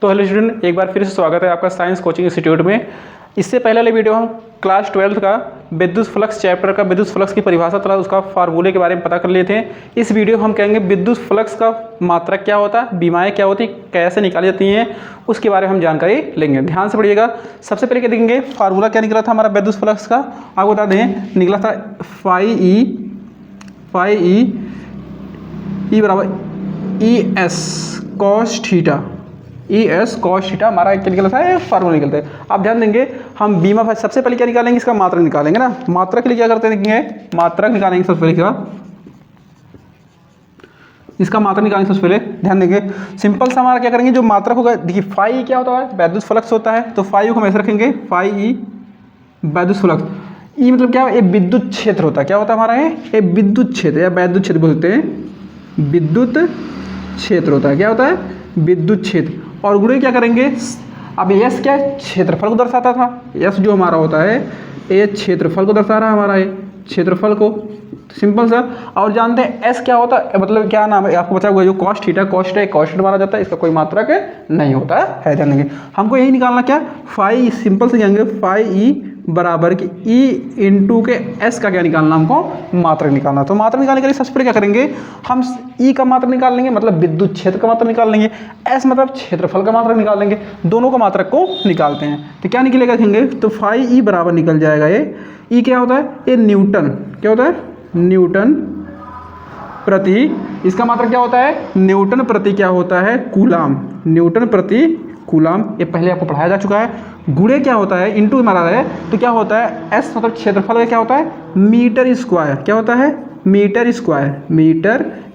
तो hello student, एक बार फिर से स्वागत है आपका साइंस कोचिंग इंस्टीट्यूट में। इससे पहले वाले वीडियो हम क्लास 12 का विद्युत फ्लक्स चैप्टर का विद्युत फ्लक्स की परिभाषा तथा उसका फार्मूले के बारे में पता कर लिए थे। इस वीडियो हम कहेंगे विद्युत फ्लक्स का मात्रक क्या होता है, बीमाएँ क्या होती, कैसे निकाली जाती हैं, उसके बारे में हम जानकारी लेंगे। ध्यान से पढ़िएगा। सबसे पहले क्या देखेंगे, फार्मूला क्या निकला था हमारा विद्युत फ्लक्स का, आपको बता दें, निकला था फाई बराबर E S cos theta. E S cos theta हमारा क्या निकला था, फार्मूला निकलता है। आप ध्यान देंगे, हम बीमा सबसे पहले क्या निकालेंगे, इसका मात्रक निकालेंगे ना। मात्रक के लिए क्या करते हैं, देखेंगे मात्रक निकालेंगे सबसे पहले इसका मात्रक निकालेंगे सबसे पहले। ध्यान देंगे, सिंपल सा हमारा क्या करेंगे, जो मात्रक होगा, देखिए फाई क्या होता है, विद्युत फ्लक्स होता है, तो फाई को हम ऐसे रखेंगे, फाई ई विद्युत फ्लक्स। ई मतलब क्या है, एक विद्युत क्षेत्र होता है। क्या होता है हमारा, ये विद्युत क्षेत्र या विद्युत क्षेत्र बोलते हैं, विद्युत क्षेत्र होता है। क्या होता है, विद्युत क्षेत्र। और गुणे क्या करेंगे, अब यस क्या क्षेत्रफल को दर्शाता था, यस जो हमारा होता है ये क्षेत्रफल को दर्शा रहा है हमारा, ये क्षेत्रफल को, सिंपल सा। और जानते हैं एस क्या होता है, मतलब क्या नाम है आपको बचा हुआ, जो कॉस थीटा कॉस्ट माना जाता है, इसका कोई मात्रक नहीं होता है। ध्यान देंगे, हमको यही निकालना क्या, फाई, सिंपल से जाएंगे, फाई ई बराबर की ई इंटू के एस का क्या निकालना, हमको मात्रक निकालना। तो मात्रक निकालने के लिए सबसे पहले क्या करेंगे, हम ई का मात्रक निकाल लेंगे, मतलब विद्युत क्षेत्र का मात्रक निकाल लेंगे, एस मतलब क्षेत्रफल का मात्रक निकाल लेंगे। दोनों का मात्रक को निकालते हैं तो क्या निकलेगा, देखेंगे तो फाई ई बराबर निकल जाएगा, ये ई क्या होता है, ये न्यूटन, क्या होता है, न्यूटन प्रति, इसका मात्रक क्या होता है, न्यूटन प्रति क्या होता है, कूलाम, न्यूटन प्रति कूलाम। ये पहले आपको पढ़ाया जा चुका है। गुणे क्या होता है, इनटू मारा है, तो क्या होता है, एस मतलब क्षेत्रफल का क्या होता है, मीटर स्क्वायर, क्या होता है, मीटर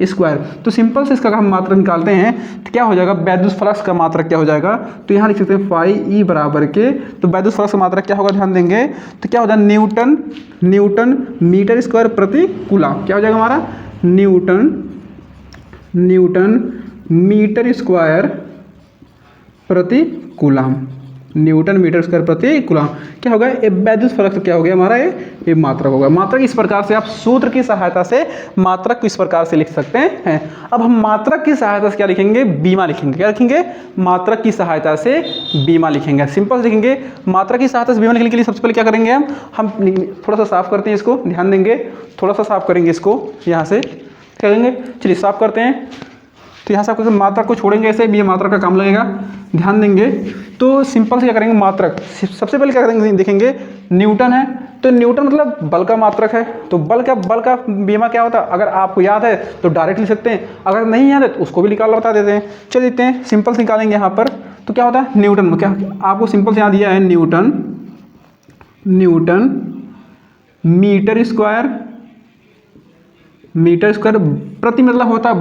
स्क्वायर। तो सिंपल से इसका हम मात्रक निकालते हैं तो क्या हो जाएगा, विद्युत फ्लक्स का मात्रक क्या हो जाएगा, तो यहाँ लिख सकते हैं फाई ई बराबर के, तो विद्युत फ्लक्स का मात्रक क्या होगा, ध्यान देंगे तो क्या हो जाएगा, न्यूटन मीटर स्क्वायर प्रति कूलाम। क्या हो जाएगा हमारा, न्यूटन मीटर स्क्वायर प्रति कूलाम, न्यूटन मीटर स्क्वायर प्रति कूलाम। क्या होगा, ये विद्युत फ्लक्स क्या हो गया हमारा, ये मात्रक होगा। मात्रक इस प्रकार से आप सूत्र की सहायता से मात्रक को इस प्रकार से लिख सकते हैं। अब हम मात्रक की सहायता से क्या लिखेंगे, बीमा लिखेंगे। क्या लिखेंगे, मात्रक की सहायता से बीमा लिखेंगे। सिंपल लिखेंगे, मात्रक की सहायता से बीमा लिखने के लिए सबसे पहले क्या करेंगे, हम थोड़ा सा साफ करते हैं इसको, ध्यान देंगे, थोड़ा सा साफ करेंगे इसको, यहाँ से क्या करेंगे, चलिए साफ करते हैं। तो यहाँ से आपको मात्रक को छोड़ेंगे ऐसे, ये मात्रक का काम लगेगा। ध्यान देंगे तो सिंपल से क्या करेंगे, मात्रक सबसे पहले क्या करेंगे, देखेंगे न्यूटन है, तो न्यूटन मतलब बल का मात्रक है। तो बल का बीमा क्या होता है, अगर आपको याद है तो डायरेक्ट लिख सकते हैं, अगर नहीं याद है तो उसको भी निकाल बता देते हैं। चलिए देते हैं, सिंपल से निकालेंगे यहाँ पर। तो क्या होता है, न्यूटन, क्या आपको सिंपल से यहाँ दिया है, न्यूटन मीटर स्क्वायर प्रति मतलब होता है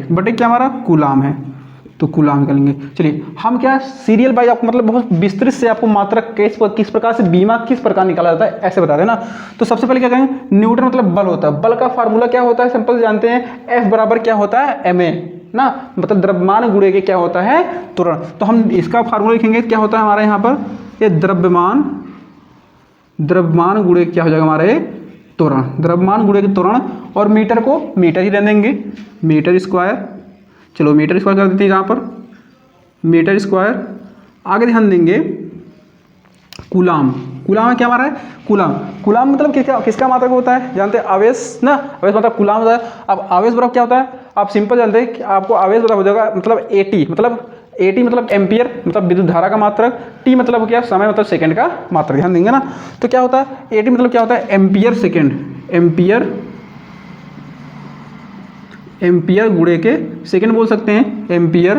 बटे क्या हमारा, कूलाम है, तो कूलाम निकालेंगे। चलिए हम क्या सीरियल बाई आपको मतलब बहुत विस्तृत से आपको मात्रक किस प्रकार से बीमा किस प्रकार निकाला जाता है ऐसे बता देना। तो सबसे पहले क्या करेंगे, न्यूटन मतलब बल होता है, बल का फार्मूला क्या होता है, सिंपल जानते हैं, F बराबर क्या होता है, ma ना, मतलब द्रव्यमान गुणे के क्या होता है, त्वरण। तो हम इसका फार्मूला लिखेंगे, क्या होता है हमारा यहाँ पर, ये द्रव्यमान गुणे क्या हो जाएगा हमारे, त्वरण, द्रव्यमान गुणे के त्वरण। और मीटर को मीटर ही रहने देंगे, मीटर स्क्वायर, चलो मीटर स्क्वायर कर देते हैं यहाँ पर, मीटर स्क्वायर। आगे ध्यान देंगे, कूलाम क्या हमारा है, कूलाम मतलब किसका मात्रक होता है, जानते हैं, आवेश ना, आवेश मतलब कूलाम होता है। अब आवेश बराबर क्या होता है, आप सिंपल जानते हैं कि आपको आवेश बराबर हो जाएगा, मतलब एटी मतलब एम्पियर मतलब विद्युत धारा का मात्रक, टी मतलब क्या, समय मतलब सेकंड का मात्रक। ध्यान देंगे ना, तो क्या होता है, एटी मतलब क्या होता है, एम्पियर सेकंड, एम्पियर गुणे के सेकंड बोल सकते हैं, एम्पियर।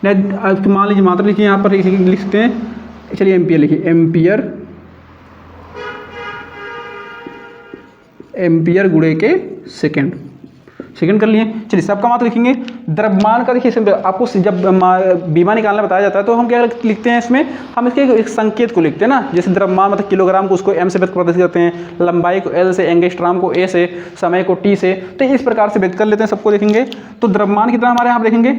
मान लीजिए मात्रक लिखिए, यहाँ पर लिख सकते हैं, चलिए एम्पियर लिखिए, एम्पियर गुणे के सेकंड कर लिए। चलिए सबका मात्रक लिखेंगे। द्रव्यमान का देखिए, आपको जब बीमा निकालना बताया जाता है तो हम क्या लिखते हैं इसमें, हम इसके एक संकेत को लिखते हैं ना, जैसे द्रव्यमान मतलब किलोग्राम को उसको m से व्यक्त प्रदर्शित करते हैं, लंबाई को l से, एंगस्ट्राम को a से, समय को t से, तो इस प्रकार से व्यक्त कर लेते हैं, सबको देखेंगे। तो द्रव्यमान कितना हमारे यहाँ देखेंगे,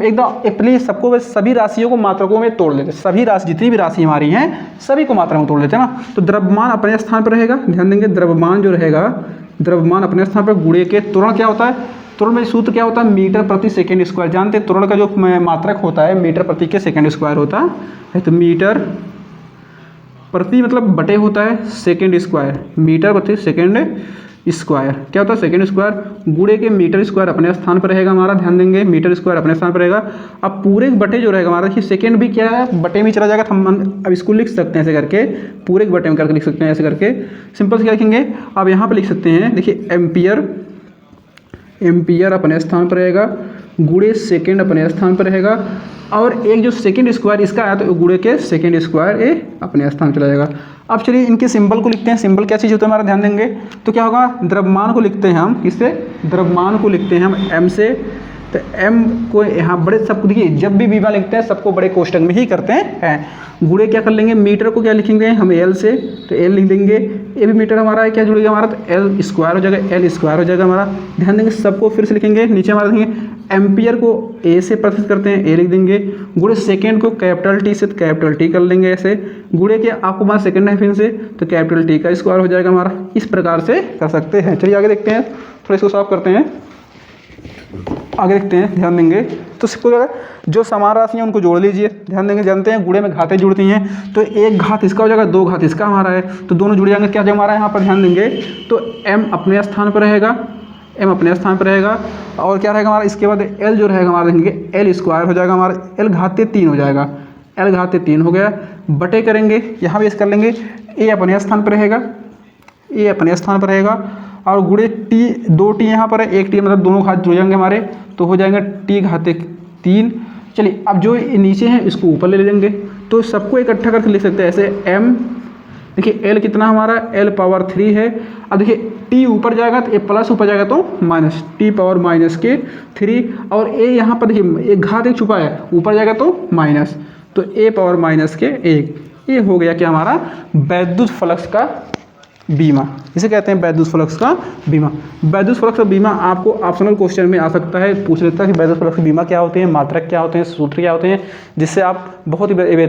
एकदम प्लीज सबको सभी राशियों को मात्रकों में तोड़ लेते हैं, सभी राशि जितनी भी राशि हमारी हैं सभी को मात्रा में तोड़ लेते हैं ना। तो द्रव्यमान अपने स्थान पर रहेगा, ध्यान देंगे, द्रव्यमान जो रहेगा, द्रव्यमान अपने स्थान पर गुणे के त्वरण क्या होता है, त्वरण में सूत्र क्या होता है, मीटर प्रति सेकंड स्क्वायर। जानते हैं त्वरण का जो मात्रक होता है मीटर प्रति के सेकंड स्क्वायर होता है। तो मीटर प्रति मतलब बटे होता है सेकंड स्क्वायर, मीटर प्रति सेकंड स्क्वायर क्या होता है, सेकंड स्क्वायर गुणे के मीटर स्क्वायर अपने स्थान पर रहेगा हमारा। ध्यान देंगे मीटर स्क्वायर अपने स्थान पर रहेगा। अब पूरे बटे जो रहेगा हमारा, देखिए सेकंड भी क्या है, बटे में चला जाएगा। तो हम अब इसको लिख सकते हैं ऐसे करके, पूरे बटे में करके लिख सकते हैं ऐसे करके। सिंपल से क्या लिखेंगे, अब यहाँ पर लिख सकते हैं, देखिए एम्पियर, एम्पियर अपने स्थान पर रहेगा, गुणे सेकेंड अपने स्थान पर रहेगा, और एक जो सेकंड स्क्वायर इसका आया तो गुणे के सेकंड स्क्वायर ए अपने स्थान चला जाएगा। अब चलिए इनके सिंबल को लिखते हैं। सिंबल क्या चीज़ होता है हमारा, ध्यान देंगे तो क्या होगा, द्रव्यमान को लिखते हैं हम, किससे, द्रव्यमान को लिखते हैं हम एम से। तो एम को यहाँ बड़े सबको देखिए, जब भी बीमा लिखते हैं सबको बड़े कोष्टक में ही करते हैं। गुणे क्या कर लेंगे, मीटर को क्या लिखेंगे हम एल से, तो एल लिख देंगे। ए भी मीटर हमारा है, क्या जुड़ेगा हमारा, तो एल स्क्वायर हो जाएगा, एल स्क्वायर हो जाएगा हमारा। ध्यान देंगे सबको फिर से लिखेंगे, नीचे हमारा देखेंगे एम्पियर को ए से प्रतिशत करते हैं, ए लिख देंगे। गुणे सेकेंड को कैपिटल टी से, तो कैपिटल टी कर लेंगे ऐसे। गुणे के आपको हमारा सेकेंड है फिर से, तो कैपिटल टी का स्क्वायर हो जाएगा हमारा। इस प्रकार से कर सकते हैं। चलिए आगे देखते हैं, थोड़ा इसको सॉल्व करते हैं, आगे देखते हैं। ध्यान देंगे तो जो समान राशि है उनको जोड़ लीजिए। ध्यान देंगे, जानते हैं गुणे में घातें जुड़ती हैं, तो एक घात इसका हो जाएगा, दो घात इसका हमारा है, तो दोनों जुड़ जाएंगे। क्या हमारा यहाँ पर ध्यान देंगे तो m अपने स्थान पर रहेगा, m अपने स्थान पर रहेगा, और क्या रहेगा हमारा, इसके बाद l जो रहेगा हमारा देखेंगे एल स्क्वायर हो जाएगा हमारा, l घाते 3 हो जाएगा, l घाते 3 हो गया। बटे करेंगे, यहाँ भी इस कर लेंगे, a अपने स्थान पर रहेगा, a अपने स्थान पर रहेगा, और गुणे टी, 2 टी यहाँ पर है, 1 टी मतलब दोनों घात जुड़ जाएंगे हमारे, तो हो जाएगा टी घाते 3। चलिए अब जो नीचे हैं इसको ऊपर ले लेंगे, तो सबको इकट्ठा करके लिख सकते हैं ऐसे m, देखिए l कितना हमारा, l पावर 3 है। अब देखिए t ऊपर जाएगा तो a प्लस ऊपर जाएगा तो माइनस, t पावर माइनस के 3, और a यहाँ पर देखिए एक घात एक छुपा है, ऊपर जाएगा तो माइनस, तो a पावर माइनस के 1। ये हो गया क्या हमारा वैद्युत फ्लक्स का बीमा, इसे कहते हैं वैद्युत फ्लक्स का बीमा। वैद्युत फ्लक्स का बीमा आपको ऑप्शनल क्वेश्चन में आ सकता है, पूछ लेता है कि वैद्युत फ्लक्स का बीमा क्या होते हैं, मात्रक क्या होते हैं, सूत्र क्या होते हैं, जिससे आप बहुत ही बेहतर